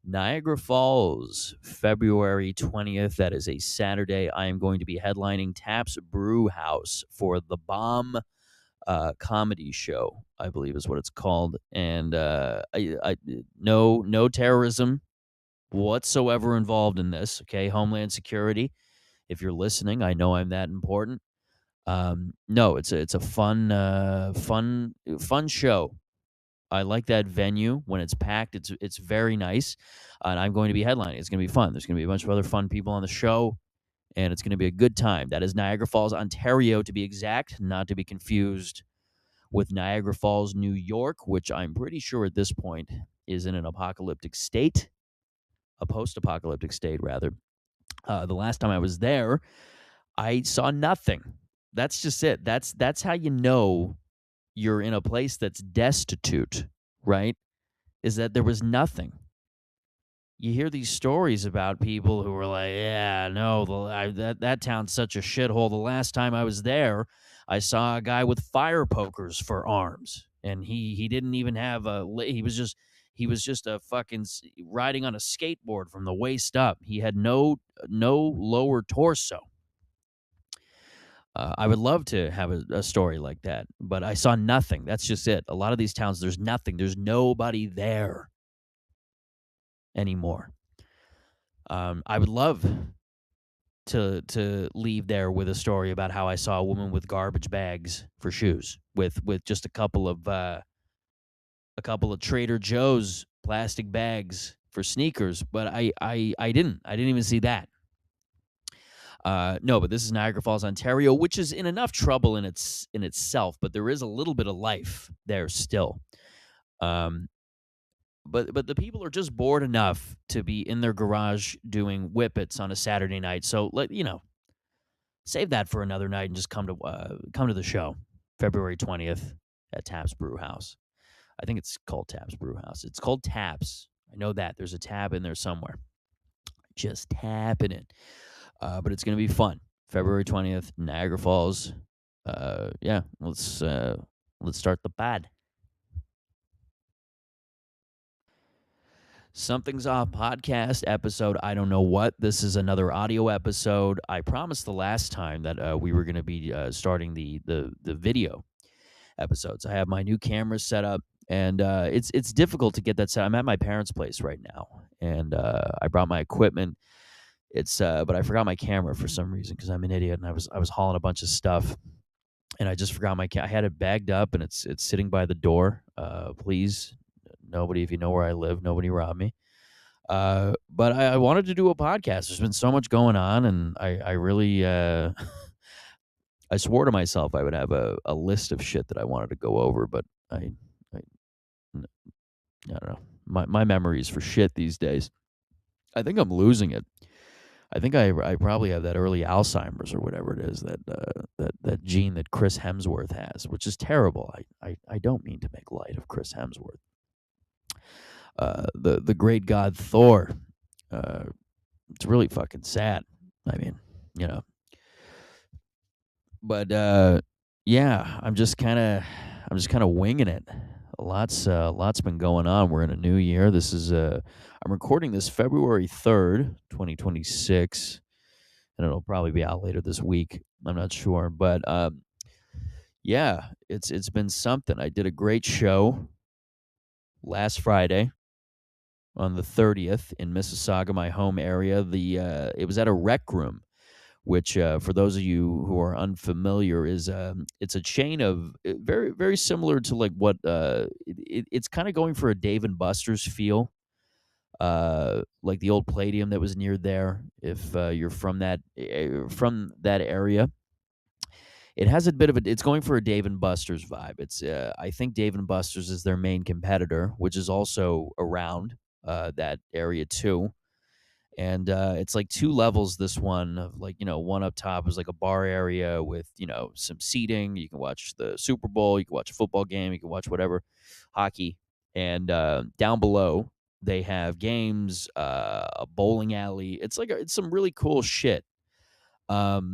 Niagara Falls, February 20th. That is a Saturday. I am going to be headlining Taps Brew House for the Bomb comedy show, I believe is what it's called. And no terrorism whatsoever involved in this. Okay, Homeland Security. If you're listening, I know I'm that important. No, it's a fun show. I like that venue when it's packed. It's very nice, and I'm going to be headlining. It's going to be fun. There's going to be a bunch of other fun people on the show, and it's going to be a good time. That is Niagara Falls, Ontario, to be exact, not to be confused with Niagara Falls, New York, which I'm pretty sure at this point is in an apocalyptic state, a post-apocalyptic state rather. The last time I was there, I saw nothing. That's just it. That's how you know you're in a place that's destitute, right? Is that there was nothing. You hear these stories about people who were like, "Yeah, no, that town's such a shithole. The last time I was there, I saw a guy with fire pokers for arms, and he didn't even have he was just a fucking riding on a skateboard from the waist up. He had no lower torso." I would love to have a story like that, but I saw nothing. That's just it. A lot of these towns, there's nothing. There's nobody there anymore. I would love to leave there with a story about how I saw a woman with garbage bags for shoes, with just a couple of Trader Joe's plastic bags for sneakers, but I didn't even see that. No, but this is Niagara Falls, Ontario, which is in enough trouble in itself, but there is a little bit of life there still. But the people are just bored enough to be in their garage doing whippets on a Saturday night. So save that for another night and just come to the show, February 20th at Taps Brew House. I think it's called Taps Brew House. It's called Taps. I know that there's a tab in there somewhere. Just tapping it. But it's going to be fun. February 20th, Niagara Falls. Yeah, let's start the pod. Something's Off podcast episode. I don't know what. This is another audio episode. I promised the last time that we were going to be starting the video episodes. I have my new camera set up, and it's difficult to get that set. I'm at my parents' place right now, and I brought my equipment. But I forgot my camera for some reason because I'm an idiot, and I was hauling a bunch of stuff, and I just forgot my I had it bagged up, and it's sitting by the door. Please, nobody, if you know where I live, nobody rob me. But I wanted to do a podcast. There's been so much going on, and I really I swore to myself I would have a list of shit that I wanted to go over, but I don't know. My memories for shit these days. I think I'm losing it. I think I probably have that early Alzheimer's or whatever it is, that gene that Chris Hemsworth has, which is terrible. I don't mean to make light of Chris Hemsworth. The great god Thor. It's really fucking sad. I mean, but yeah, I'm just kind of winging it. Lots been going on. We're in a new year. This is I'm recording this February 3rd, 2026, and it'll probably be out later this week. I'm not sure, but yeah, it's been something. I did a great show last Friday on the 30th in Mississauga, my home area. It was at a Rec Room, which for those of you who are unfamiliar is it's a chain of very, very similar to like what it's kind of going for a Dave and Buster's feel, like the old Palladium that was near there. If you're from that area, it has a bit of it's going for a Dave and Buster's vibe. It's I think Dave and Buster's is their main competitor, which is also around that area too. And it's like two levels. This one of like one up top is like a bar area with some seating. You can watch the Super Bowl, you can watch a football game, you can watch whatever, hockey. And down below they have games, a bowling alley. It's some really cool shit. Back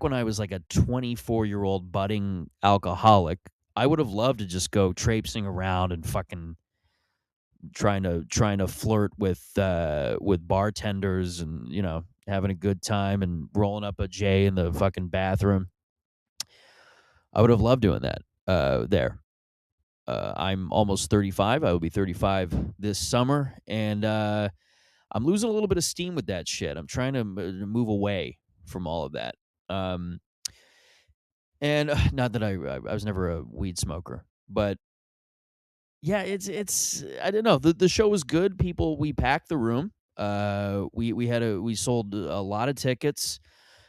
when I was like a 24-year-old budding alcoholic, I would have loved to just go traipsing around and fucking trying to flirt with bartenders and, having a good time and rolling up a J in the fucking bathroom. I would have loved doing that, there. I'm almost 35. I will be 35 this summer, and, I'm losing a little bit of steam with that shit. I'm trying to move away from all of that. Um, and not that I was never a weed smoker, but yeah, it's I don't know. The show was good. We packed the room. We sold a lot of tickets.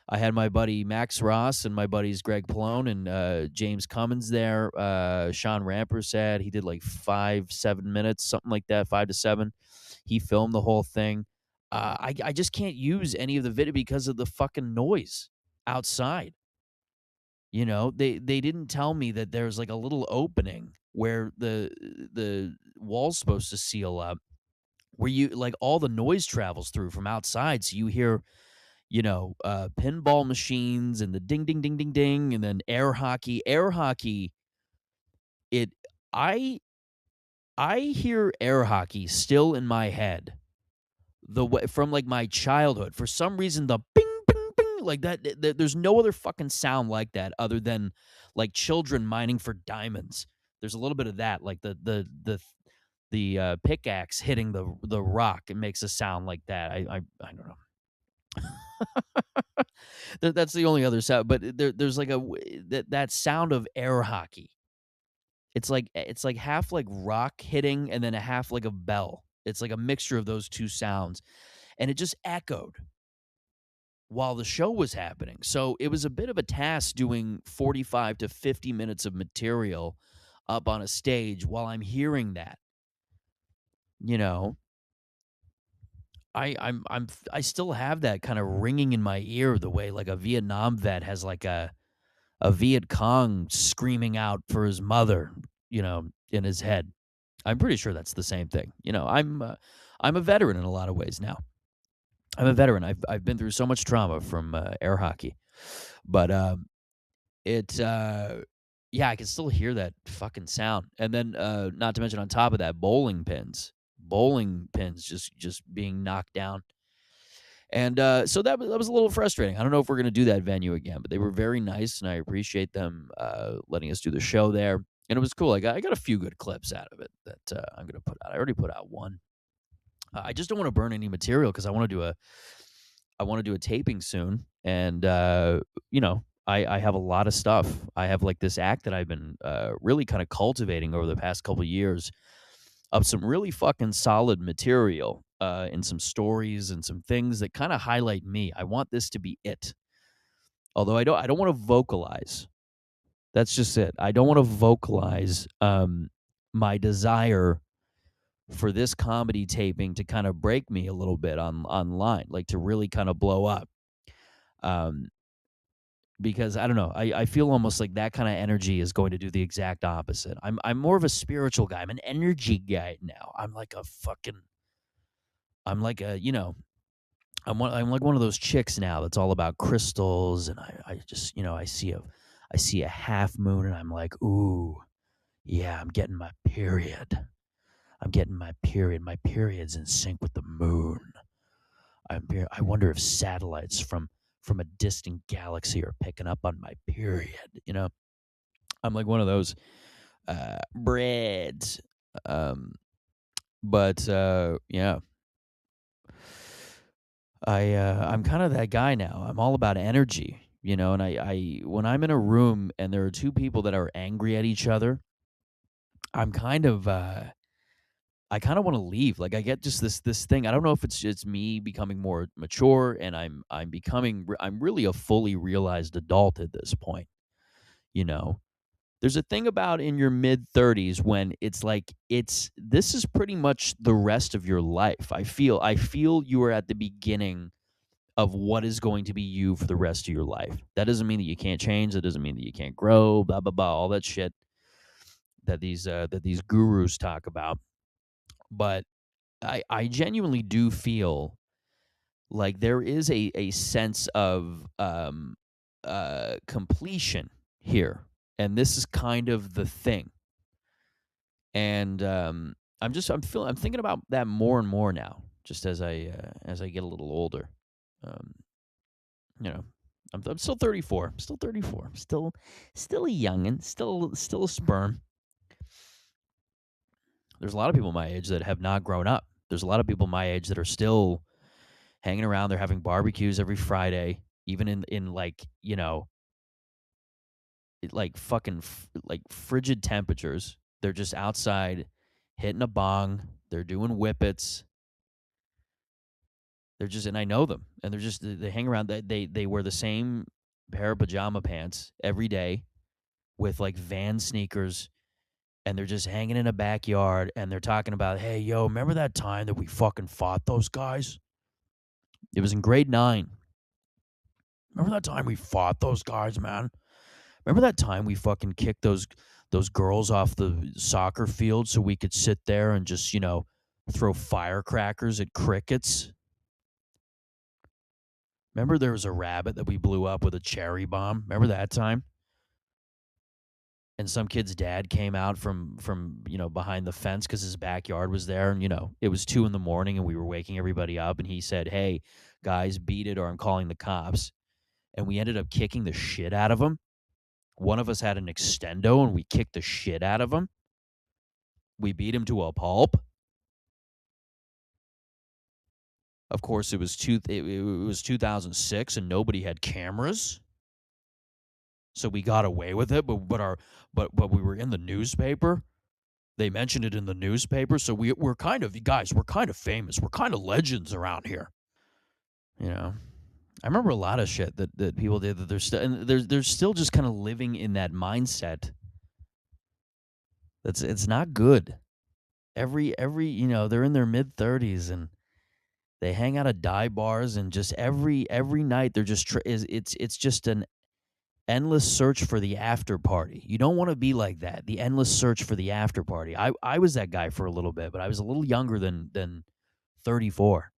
I had my buddy Max Ross and my buddies Greg Palone and James Cummins there. Sean Ramper said he did like 5-7 minutes, something like that, 5 to 7. He filmed the whole thing. I just can't use any of the video because of the fucking noise outside. They didn't tell me that there's like a little opening where the wall's supposed to seal up, where you like all the noise travels through from outside, so you hear pinball machines and the ding, ding, ding, ding, ding, and then air hockey. Air hockey, it, I, I hear air hockey still in my head the way from like my childhood. For some reason, the bing, bing, bing, like that. There's no other fucking sound like that other than like children mining for diamonds. There's a little bit of that, like the pickaxe hitting the rock. It makes a sound like that. I don't know. That's the only other sound, but there's like that sound of air hockey. It's like half like rock hitting and then a half like a bell. It's like a mixture of those two sounds, and it just echoed while the show was happening. So it was a bit of a task doing 45 to 50 minutes of material up on a stage while I'm hearing that. You know, I still have that kind of ringing in my ear the way like a Vietnam vet has like a Viet Cong screaming out for his mother, in his head. I'm pretty sure that's the same thing. I'm a veteran in a lot of ways now. I'm a veteran. I've been through so much trauma from air hockey, but it yeah, I can still hear that fucking sound. And then not to mention on top of that, bowling pins just being knocked down. And so that was a little frustrating. I don't know if we're gonna do that venue again, but they were very nice, and I appreciate them letting us do the show there. And it was cool. I got a few good clips out of it that I'm gonna put out. I already put out one. I just don't want to burn any material because I want to do a taping soon, and I have a lot of stuff. I have like this act that I've been really kind of cultivating over the past couple years of some really fucking solid material and some stories and some things that kind of highlight me. I want this to be it. Although I don't want to vocalize. That's just it. I don't want to vocalize my desire for this comedy taping to kind of break me a little bit online, like to really kind of blow up. Um, because I don't know, I feel almost like that kind of energy is going to do the exact opposite. I'm more of a spiritual guy. I'm an energy guy now. I'm like a I'm like one of those chicks now that's all about crystals, and I just I see a half moon and I'm like, ooh, yeah, I'm getting my period. I'm getting my period. My period's in sync with the moon. I wonder if satellites from a distant galaxy are picking up on my period. I'm like one of those breads. Um, but yeah, I'm kind of that guy now. I'm all about energy, and I when I'm in a room and there are two people that are angry at each other, I'm kind of I kind of want to leave. Like I get just this thing. I don't know if it's me becoming more mature and I'm really a fully realized adult at this point, you know. There's a thing about in your mid 30s when it's like this is pretty much the rest of your life. I feel you are at the beginning of what is going to be you for the rest of your life. That doesn't mean that you can't change, that doesn't mean that you can't grow, blah blah blah, all that shit that these gurus talk about. But I genuinely do feel like there is a sense of completion here, and this is kind of the thing. And I'm thinking about that more and more now, just as I get a little older. Um, you know, I'm still 34. I'm still 34. I'm still a youngin. Still a sperm. There's a lot of people my age that have not grown up. There's a lot of people my age that are still hanging around. They're having barbecues every Friday, even in like like fucking like frigid temperatures. They're just outside hitting a bong. They're doing whippets. They're just, and I know them, and they hang around. They wear the same pair of pajama pants every day with like Van sneakers, and they're just hanging in a backyard, and they're talking about, hey, yo, remember that time that we fucking fought those guys? It was in grade 9. Remember that time we fought those guys, man? Remember that time we fucking kicked those girls off the soccer field so we could sit there and just, throw firecrackers at crickets? Remember there was a rabbit that we blew up with a cherry bomb? Remember that time? And some kid's dad came out from behind the fence because his backyard was there, and it was 2 in the morning, and we were waking everybody up, and he said, "Hey, guys, beat it, or I'm calling the cops." And we ended up kicking the shit out of him. One of us had an extendo, and we kicked the shit out of him. We beat him to a pulp. Of course, it was 2006, and nobody had cameras, so we got away with it. But we were in the newspaper. They mentioned it in the newspaper, so we're kind of, guys, we're kind of famous. We're kind of legends around here. I remember a lot of shit that people did that they're still just kind of living in that mindset. It's not good. Every they're in their mid-30s, and they hang out at dive bars, and just every night they're just it's just an endless search for the after party. You don't want to be like that. The endless search for the after party. I was that guy for a little bit, but I was a little younger than 34.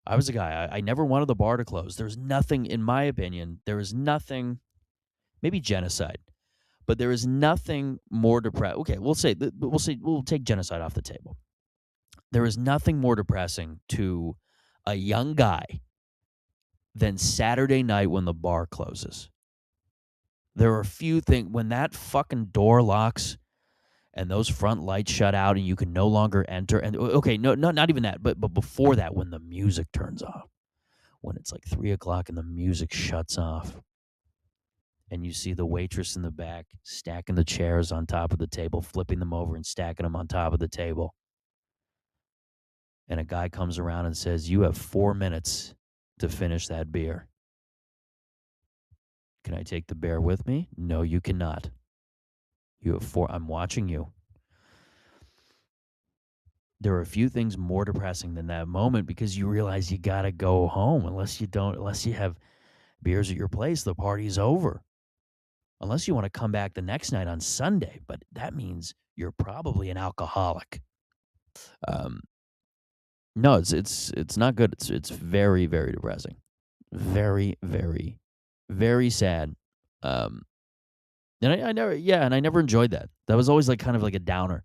I was a guy. I never wanted the bar to close. There's nothing, in my opinion, there is nothing, maybe genocide, but there is nothing more depressing. Okay, we'll take genocide off the table. There is nothing more depressing to a young guy than Saturday night when the bar closes. There are a few things when that fucking door locks and those front lights shut out and you can no longer enter. And okay, no, not even that, but before that, when the music turns off, when it's like 3 o'clock and the music shuts off, and you see the waitress in the back stacking the chairs on top of the table, flipping them over and stacking them on top of the table. And a guy comes around and says, "You have 4 minutes to finish that beer." Can I take the beer with me? No, you cannot. You have 4. I'm watching you. There are a few things more depressing than that moment, because you realize you got to go home. Unless you have beers at your place, the party's over. Unless you want to come back the next night on Sunday, but that means you're probably an alcoholic. Um, no, it's not good. It's very, very depressing. Very, very, very sad. Um, and I never enjoyed that. That was always like kind of like a downer.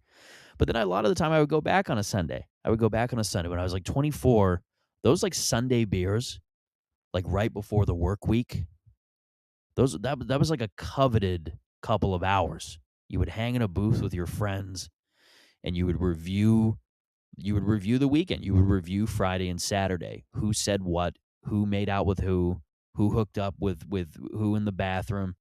But then a lot of the time I would go back on a Sunday. When I was like 24. Those like Sunday beers, like right before the work week, that was like a coveted couple of hours. You would hang in a booth with your friends, and you would review the weekend. You would review Friday and Saturday. Who said what? Who made out with who? Who hooked up with who in the bathroom?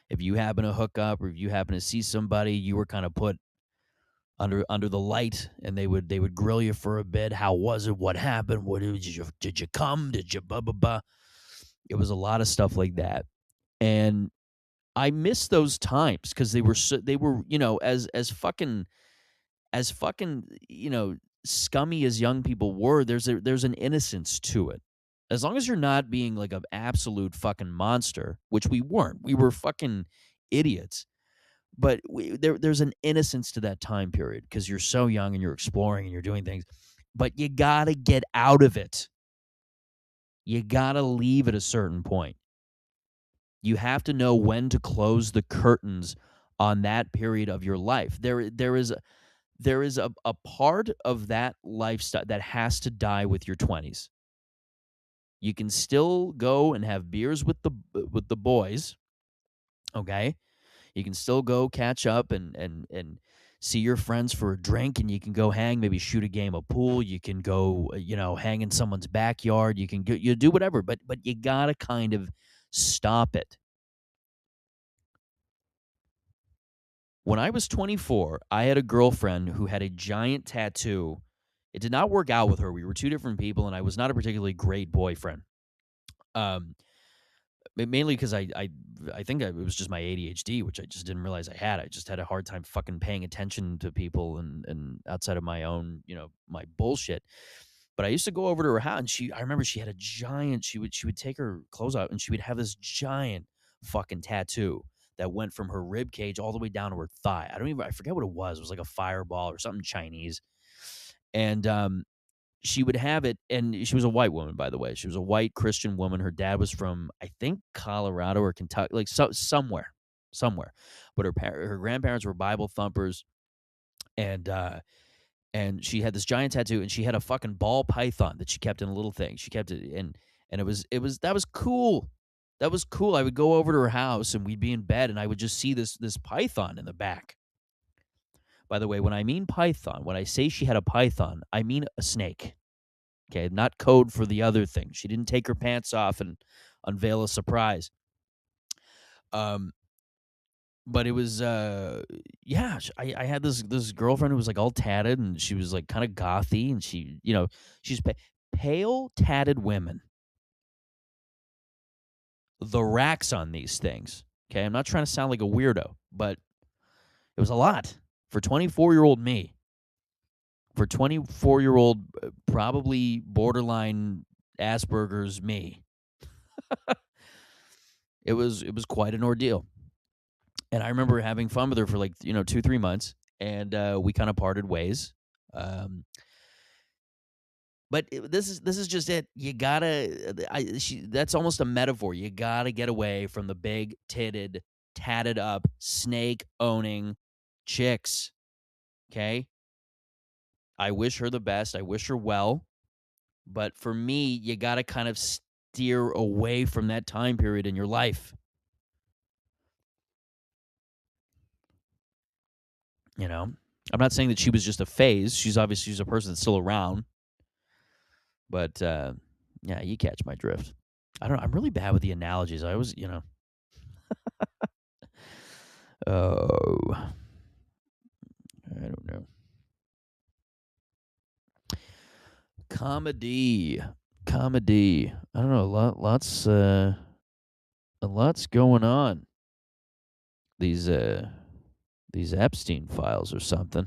If you happen to hook up, or if you happen to see somebody, you were kind of put under the light, and they would grill you for a bit. How was it? What happened? What did you come? Did you blah blah blah? It was a lot of stuff like that, and I miss those times because they were as fucking scummy as young people were. There's an innocence to it. As long as you're not being like an absolute fucking monster, which we weren't. We were fucking idiots. But there's an innocence to that time period because you're so young and you're exploring and you're doing things. But you got to get out of it. You got to leave at a certain point. You have to know when to close the curtains on that period of your life. There is a part of that lifestyle that has to die with your 20s. You can still go and have beers with the boys, okay? You can still go catch up and see your friends for a drink, and you can go hang, maybe shoot a game of pool. You can go, hang in someone's backyard. You do whatever, but you gotta kind of stop it. When I was 24, I had a girlfriend who had a giant tattoo. It did not work out with her. We were two different people, and I was not a particularly great boyfriend. Um, Mainly because I think it was just my ADHD, which I just didn't realize I had. I just had a hard time fucking paying attention to people and outside of my own, my bullshit. But I used to go over to her house, and I remember she had a giant. She would take her clothes out, and she would have this giant fucking tattoo that went from her rib cage all the way down to her thigh. I forget what it was. It was like a fireball or something Chinese. And she would have it, and she was a white woman, by the way. She was a white Christian woman. Her dad was from, I think, Colorado or Kentucky, like somewhere. But her grandparents were Bible thumpers, and and she had this giant tattoo, and she had a fucking ball python that she kept in a little thing. She kept it, and it was that was cool. That was cool. I would go over to her house, and we'd be in bed, and I would just see this python in the back. By the way, when I mean python, when I say she had a python, I mean a snake. Okay, not code for the other thing. She didn't take her pants off and unveil a surprise. Um, but it was yeah. I had this girlfriend who was like all tatted, and she was like kind of gothy, and she's pale tatted women. The racks on these things. Okay, I'm not trying to sound like a weirdo, but it was a lot for 24-year-old me. For 24-year-old, probably borderline Asperger's me. It was quite an ordeal. And I remember having fun with her for like 2-3 months, and we kind of parted ways. Um, but this is just it. You gotta. That's almost a metaphor. You gotta get away from the big titted, tatted up, snake owning chicks. Okay. I wish her the best. I wish her well. But for me, you gotta kind of steer away from that time period in your life. I'm not saying that she was just a phase. She's a person that's still around. But yeah, you catch my drift. I don't know. I'm really bad with the analogies. I always, oh, I don't know. Comedy. Comedy. I don't know. A lot's going on. These Epstein files or something.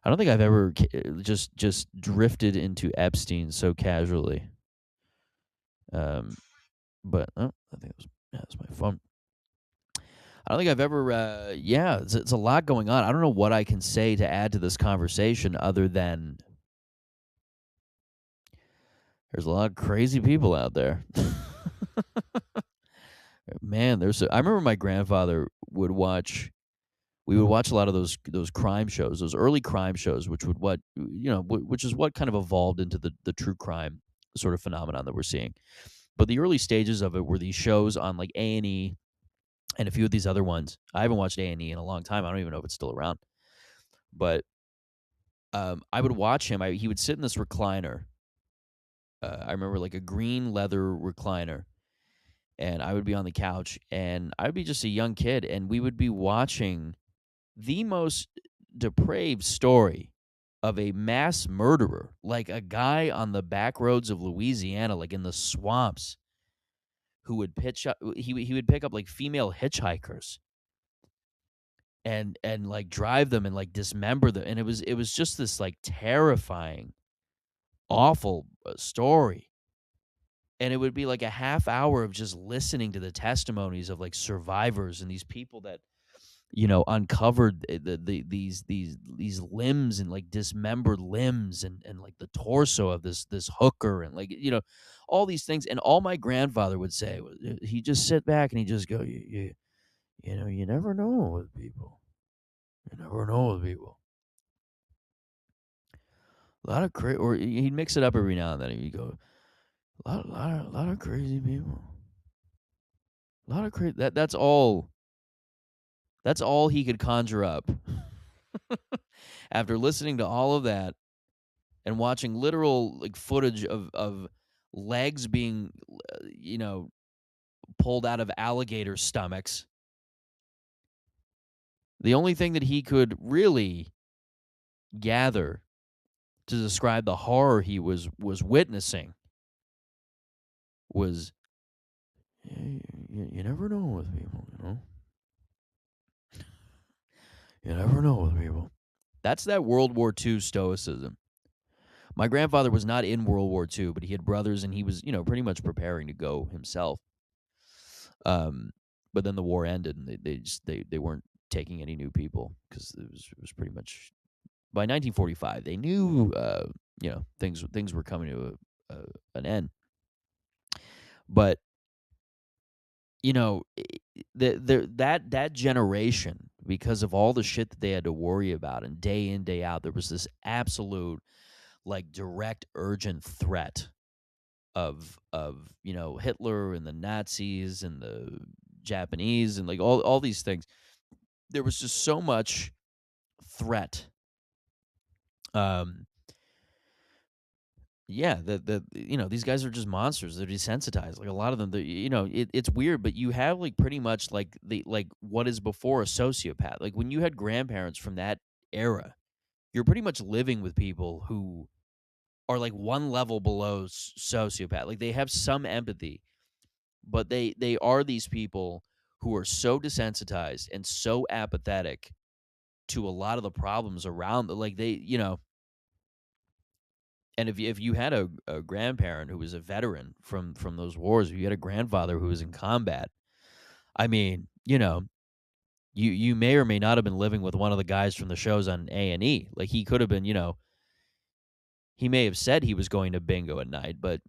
I don't think I've ever just drifted into Epstein so casually. But I think that's my phone. I don't think I've ever. Yeah, it's a lot going on. I don't know what I can say to add to this conversation other than there's a lot of crazy people out there. Man, I remember my grandfather would watch. We would watch a lot of those crime shows, those early crime shows, which is what kind of evolved into the true crime sort of phenomenon that we're seeing. But the early stages of it were these shows on like A&E and a few of these other ones. I haven't watched A&E in a long time. I don't even know if it's still around. But I would watch him. He would sit in this recliner. I remember like a green leather recliner, and I would be on the couch, and I would be just a young kid, and we would be watching the most depraved story of a mass murderer, like a guy on the back roads of Louisiana, like in the swamps, who would he would pick up like female hitchhikers and like drive them and like dismember them, and it was just this like terrifying, awful story. And it would be like a half hour of just listening to the testimonies of like survivors and these people that uncovered these limbs and like dismembered limbs and like the torso of this hooker and like all these things. And all my grandfather would say was, he just sit back and he just go, You never know with people. You never know with people. A lot of or he'd mix it up every now and then. He'd go, lot of crazy people. A lot of crazy. That's all. That's all he could conjure up. After listening to all of that and watching literal like footage of legs being, pulled out of alligator stomachs, the only thing that he could really gather to describe the horror he was witnessing was, you never know with people, you never know with people. That's that World War II stoicism. My grandfather was not in World War II, but he had brothers, and he was, pretty much preparing to go himself. But then the war ended, and they weren't taking any new people because it was pretty much by 1945 they knew, things were coming to an end. But that generation, because of all the shit that they had to worry about, and day in day out, there was this absolute like direct urgent threat of Hitler and the Nazis and the Japanese and like all these things. There was just so much threat. Um yeah, these guys are just monsters. They're desensitized. Like a lot of them, it's weird, but you have like pretty much like what is before a sociopath. Like when you had grandparents from that era, you're pretty much living with people who are like one level below sociopath. Like they have some empathy, but they are these people who are so desensitized and so apathetic to a lot of the problems around like and if you had a grandparent who was a veteran from those wars, if you had a grandfather who was in combat, I mean, you may or may not have been living with one of the guys from the shows on A&E. Like he could have been, he may have said he was going to bingo at night, but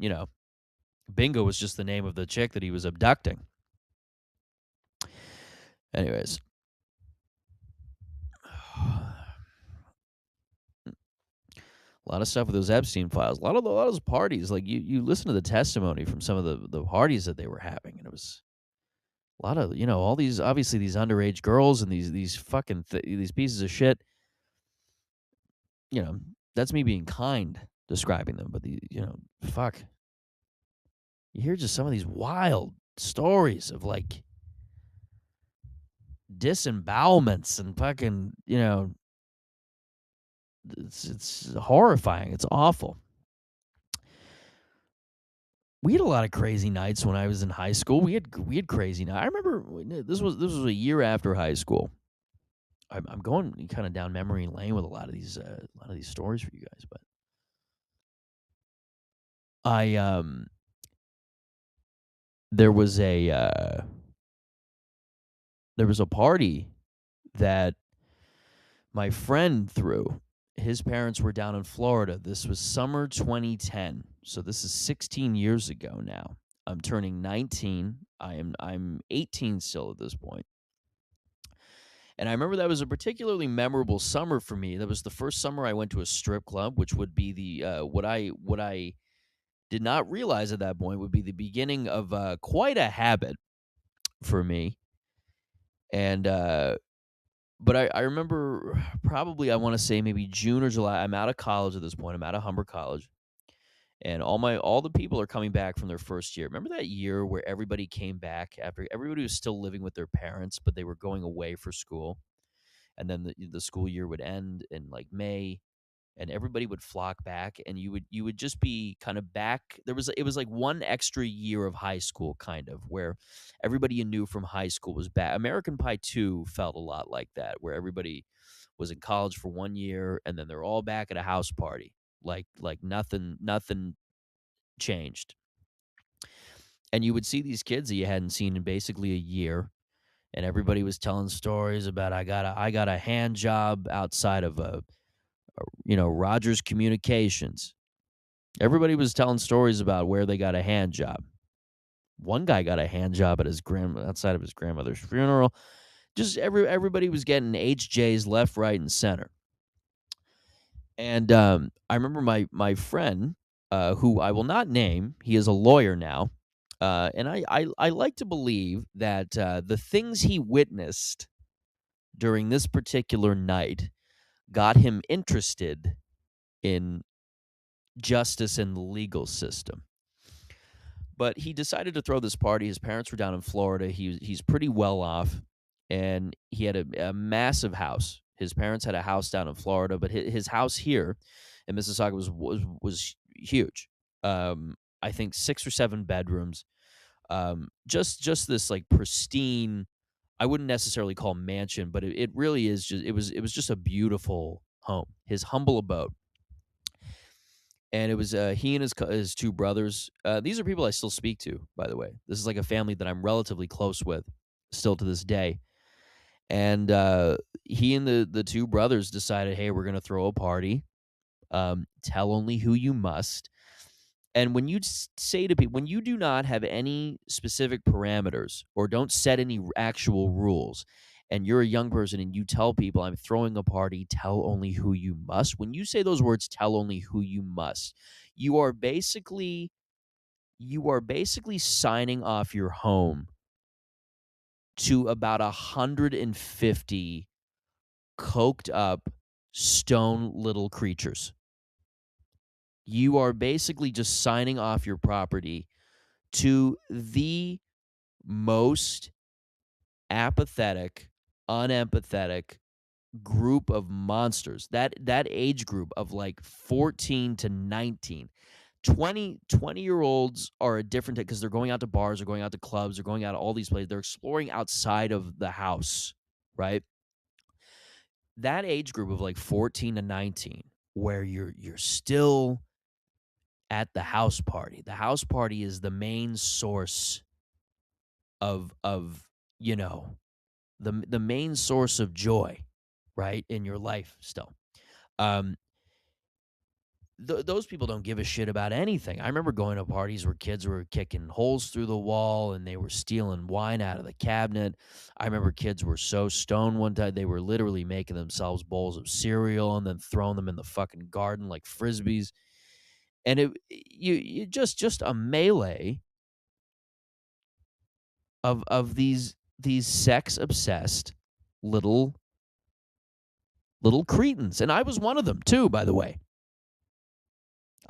bingo was just the name of the chick that he was abducting. Anyways, a lot of stuff with those Epstein files. A lot of those parties. Like you listen to the testimony from some of the parties that they were having, and it was a lot of all these obviously these underage girls and these fucking these pieces of shit. You know, that's me being kind describing them, but fuck. You hear just some of these wild stories of like disembowelments and fucking it's horrifying. It's awful. We had a lot of crazy nights when I was in high school. We had crazy nights. I remember this was a year after high school. I'm going kind of down memory lane with a lot of these stories for you guys, but I there was a party that my friend threw. His parents were down in Florida. This was summer 2010. So this is 16 years ago now. I'm turning 19. I'm 18 still at this point. And I remember that was a particularly memorable summer for me. That was the first summer I went to a strip club, which would be the what I did not realize at that point would be the beginning of quite a habit for me. And but I remember probably I want to say maybe June or July. I'm out of college at this point. I'm out of Humber College, and all the people are coming back from their first year. Remember that year where everybody came back after everybody was still living with their parents, but they were going away for school, and then the school year would end in like May, and everybody would flock back, and you would just be kind of back. It was like one extra year of high school, kind of where everybody you knew from high school was back. American Pie 2 felt a lot like that, where everybody was in college for 1 year, and then they're all back at a house party, like nothing changed. And you would see these kids that you hadn't seen in basically a year, and everybody was telling stories about I got a hand job outside of Rogers Communications. Everybody was telling stories about where they got a hand job. One guy got a hand job at outside of his grandmother's funeral. Just everybody was getting HJs left, right, and center. And I remember my friend, who I will not name. He is a lawyer now, and I like to believe that the things he witnessed during this particular night got him interested in justice and the legal system. But he decided to throw this party. His parents were down in Florida. He's pretty well off, and he had a massive house. His parents had a house down in Florida, but his house here in Mississauga was huge. I think 6 or 7 bedrooms. Just this like pristine. I wouldn't necessarily call mansion, but it really is just it was just a beautiful home. His humble abode. And it was he and his 2 brothers. These are people I still speak to, by the way. This is like a family that I'm relatively close with, still to this day. And he and the 2 brothers decided, hey, we're gonna throw a party. Tell only who you must. And when you say to people, when you do not have any specific parameters or don't set any actual rules, and you're a young person and you tell people, I'm throwing a party, tell only who you must. When you say those words, tell only who you must, you are basically signing off your home to about 150 coked up stone little creatures. You are basically just signing off your property to the most apathetic, unempathetic group of monsters. That age group of like 14 to 19. 20-year-olds are a different because they're going out to bars, they're going out to clubs, they're going out to all these places. They're exploring outside of the house, right? That age group of like 14 to 19, where you're still at the house party. The house party is the main source of you know the main source of joy, right, in your life still. Um, those people don't give a shit about anything. I remember going to parties where kids were kicking holes through the wall and they were stealing wine out of the cabinet. I remember kids were so stoned one time they were literally making themselves bowls of cereal and then throwing them in the fucking garden like frisbees. And you just a melee of these sex obsessed little cretins, and I was one of them too, by the way.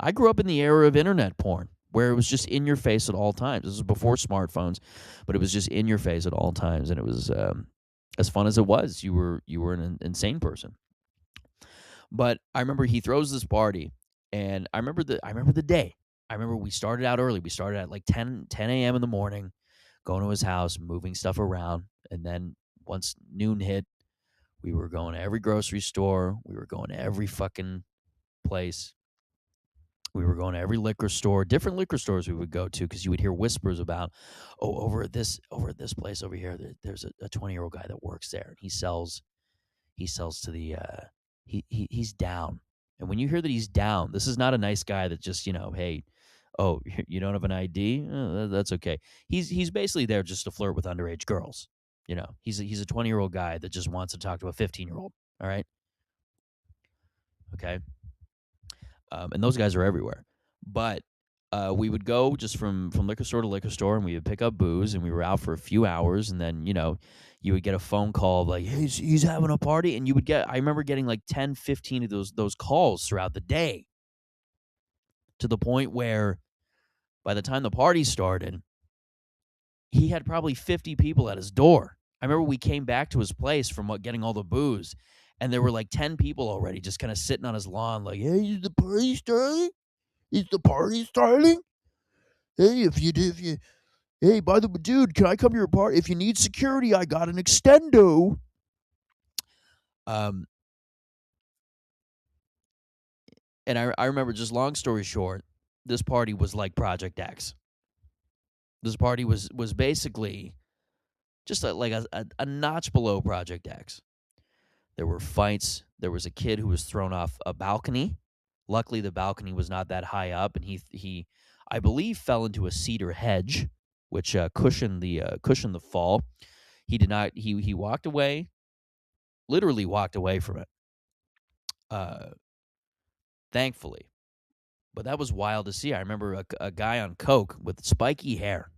I grew up in the era of internet porn where it was just in your face at all times. This was before smartphones, but it was just in your face at all times, and it was as fun as it was. You were an insane person. But I remember he throws this party, and I remember the day. I remember we started out early. We started at like 10 a.m. in the morning, going to his house, moving stuff around, and then once noon hit, we were going to every grocery store. We were going to every fucking place. We were going to every liquor store, different liquor stores we would go to because you would hear whispers about, oh, over at this place over here, there's a 20-year-old guy that works there, and he sells to the he's down. And when you hear that he's down, this is not a nice guy that just, hey, oh, you don't have an ID? That's okay. He's basically there just to flirt with underage girls. He's a 20-year-old guy that just wants to talk to a 15-year-old. All right. Okay. And those guys are everywhere. But we would go just from liquor store to liquor store, and we would pick up booze, and we were out for a few hours, and then you would get a phone call like, hey, he's having a party, and I remember getting like 10, 15 of those calls throughout the day, to the point where by the time the party started, he had probably 50 people at his door. I remember we came back to his place from getting all the booze, and there were like 10 people already just kind of sitting on his lawn like, hey, is the party starting? Is the party starting? Hey, hey, by the way, dude, can I come to your party? If you need security, I got an extendo. Um, and I remember, just long story short, this party was like Project X. This party was basically just like a notch below Project X. There were fights. There was a kid who was thrown off a balcony. Luckily, the balcony was not that high up, and he I believe, fell into a cedar hedge, which cushioned the fall. He did not. He walked away, literally walked away from it. Thankfully, but that was wild to see. I remember a guy on coke with spiky hair.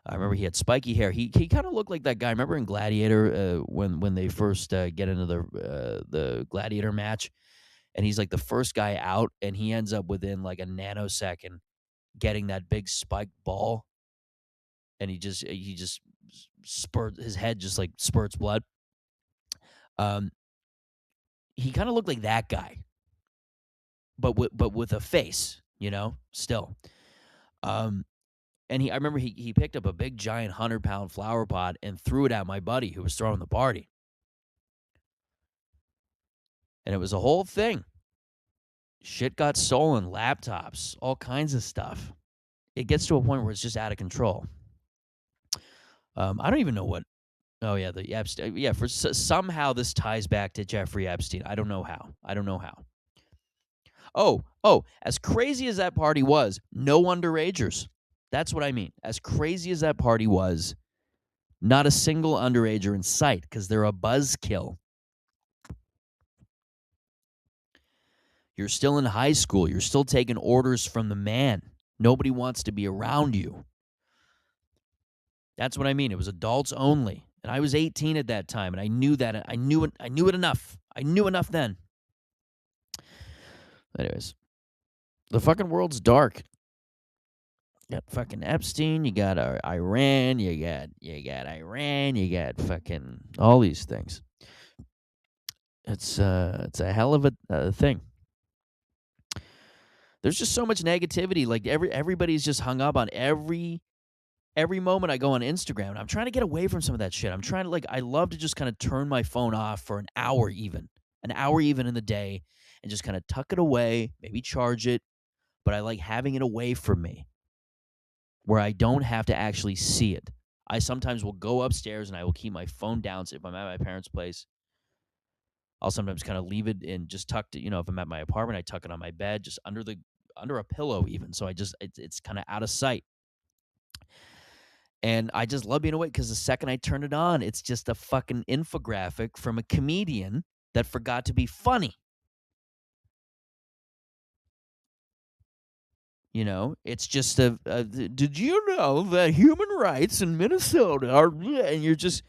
I remember he had spiky hair. He kind of looked like that guy. Remember in Gladiator when they first get into the Gladiator match, and he's like the first guy out, and he ends up within like a nanosecond getting that big spiked ball, and he just spurts his head, just like spurts blood. Um, he kind of looked like that guy, but with a face, still. Um, and I remember he picked up a big giant 100-pound flower pot and threw it at my buddy who was throwing the party, and it was a whole thing. Shit got stolen, laptops, all kinds of stuff. It gets to a point where it's just out of control. I don't even know what. Oh yeah, the Epstein. Yeah, somehow this ties back to Jeffrey Epstein. I don't know how. Oh, as crazy as that party was, no underagers. That's what I mean. As crazy as that party was, not a single underager in sight because they're a buzzkill. You're still in high school. You're still taking orders from the man. Nobody wants to be around you. That's what I mean. It was adults only. And I was 18 at that time, and I knew that. I knew it enough. I knew enough then. Anyways, the fucking world's dark. You got fucking Epstein, you got Iran, you got Iran, you got fucking all these things. It's a hell of a thing. There's just so much negativity. Like everybody's just hung up on every moment I go on Instagram. And I'm trying to get away from some of that shit. I'm trying to I love to just kind of turn my phone off for an hour even in the day, and just kind of tuck it away, maybe charge it, but I like having it away from me, where I don't have to actually see it. I sometimes will go upstairs and I will keep my phone down. So if I'm at my parents' place, I'll sometimes kind of leave it in just tucked. If I'm at my apartment, I tuck it on my bed, just under a pillow even. So it's kind of out of sight. And I just love being awake because the second I turn it on, it's just a fucking infographic from a comedian that forgot to be funny. It's just did you know that human rights in Minnesota are, and you're just,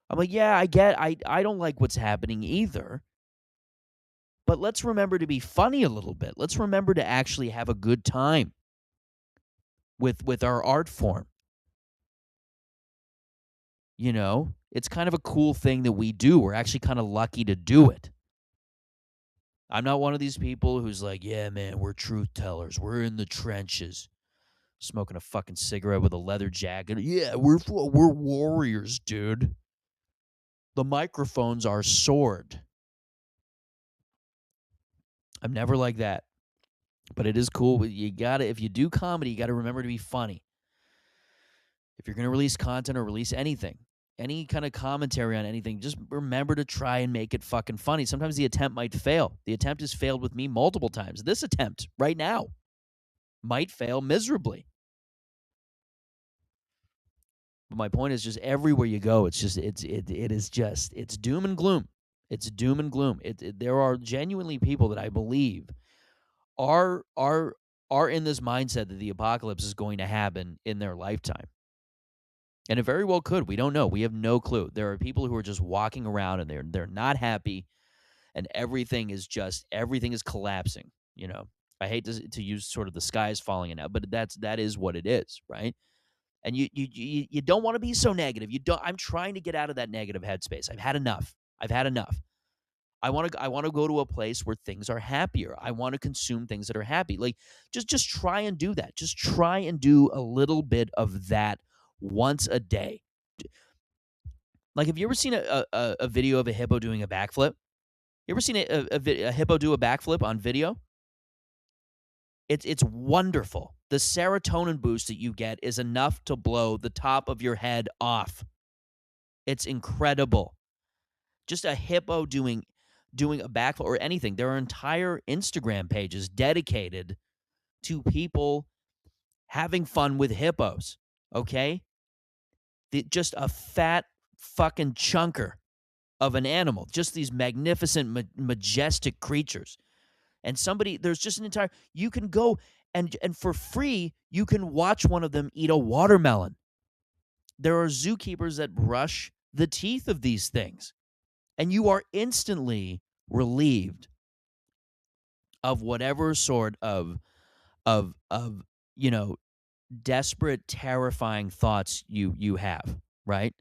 I'm like, yeah, I don't like what's happening either. But let's remember to be funny a little bit. Let's remember to actually have a good time with our art form. It's kind of a cool thing that we do. We're actually kind of lucky to do it. I'm not one of these people who's like, yeah, man, we're truth tellers. We're in the trenches. Smoking a fucking cigarette with a leather jacket. Yeah, we're warriors, dude. The microphone's our sword. I'm never like that. But it is cool. If you do comedy, you got to remember to be funny. If you're going to release content or release anything, any kind of commentary on anything, just remember to try and make it fucking funny. Sometimes the attempt might fail. The attempt has failed with me multiple times. This attempt right now might fail miserably. But my point is just everywhere you go, it's doom and gloom. It's doom and gloom. There are genuinely people that I believe are in this mindset that the apocalypse is going to happen in their lifetime. And it very well could. We don't know. We have no clue. There are people who are just walking around and they're not happy, and everything is collapsing. I hate to use sort of the sky is falling in now, but that is what it is, right? And you don't want to be so negative. I'm trying to get out of that negative headspace. I've had enough. I want to go to a place where things are happier. I want to consume things that are happy. Like just try and do that. Just try and do a little bit of that once a day. Like, have you ever seen a video of a hippo doing a backflip? You ever seen a hippo do a backflip on video? It's wonderful. The serotonin boost that you get is enough to blow the top of your head off. It's incredible. Just a hippo doing a backflip or anything. There are entire Instagram pages dedicated to people having fun with hippos, okay? Just a fat fucking chunker of an animal, just these magnificent, majestic creatures. And there's just an entire, you can go and for free, you can watch one of them eat a watermelon. There are zookeepers that brush the teeth of these things, and you are instantly relieved of whatever sort of you know desperate, terrifying thoughts you have, right?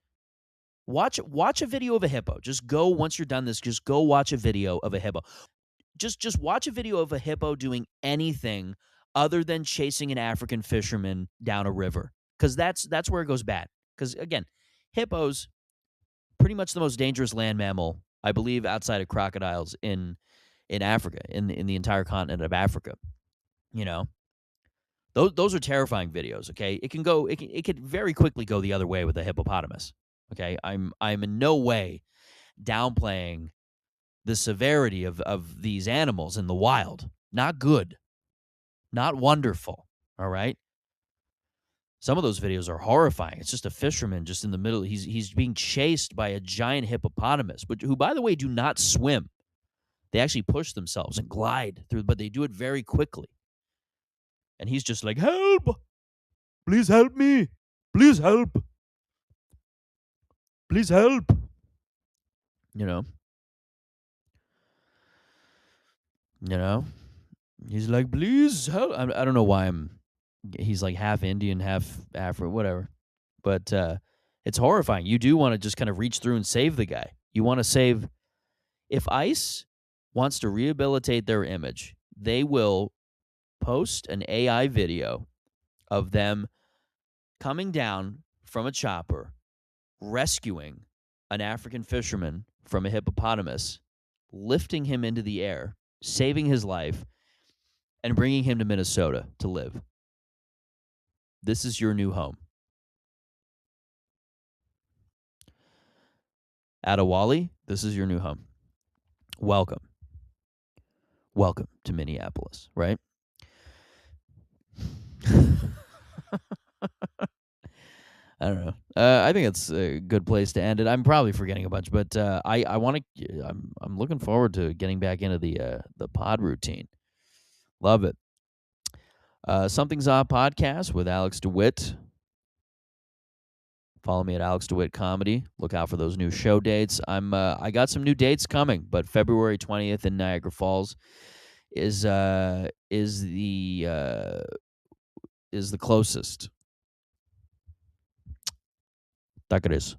Watch a video of a hippo. Just go, once you're done this, just go watch a video of a hippo. Just watch a video of a hippo doing anything other than chasing an African fisherman down a river, cuz that's where it goes bad. Cuz again, hippos, pretty much the most dangerous land mammal, I believe, outside of crocodiles in Africa, in the entire continent of Africa, you know. Those are terrifying videos, okay? It could very quickly go the other way with a hippopotamus. Okay? I'm in no way downplaying the severity of these animals in the wild. Not good. Not wonderful. All right? Some of those videos are horrifying. It's just a fisherman just in the middle. He's being chased by a giant hippopotamus, but who, by the way, do not swim. They actually push themselves and glide through, but they do it very quickly. And he's just like, "Help! Please help me! Please help! Please help!" You know? You know? He's like, "Please help." I don't know why he's like half Indian, half Afro, whatever. But it's horrifying. You do want to just kind of reach through and save the guy. You want to save. If ICE wants to rehabilitate their image, they will post an AI video of them coming down from a chopper, rescuing an African fisherman from a hippopotamus, lifting him into the air, saving his life, and bringing him to Minnesota to live. This is your new home. Adewale, this is your new home. Welcome. Welcome to Minneapolis, right? I don't know. I think it's a good place to end it. I'm probably forgetting a bunch, but I want to. I'm looking forward to getting back into the pod routine. Love it. Something's Odd podcast with Alex DeWitt. Follow me at Alex DeWitt Comedy. Look out for those new show dates. I got some new dates coming, but February 20th in Niagara Falls is the closest. That it is.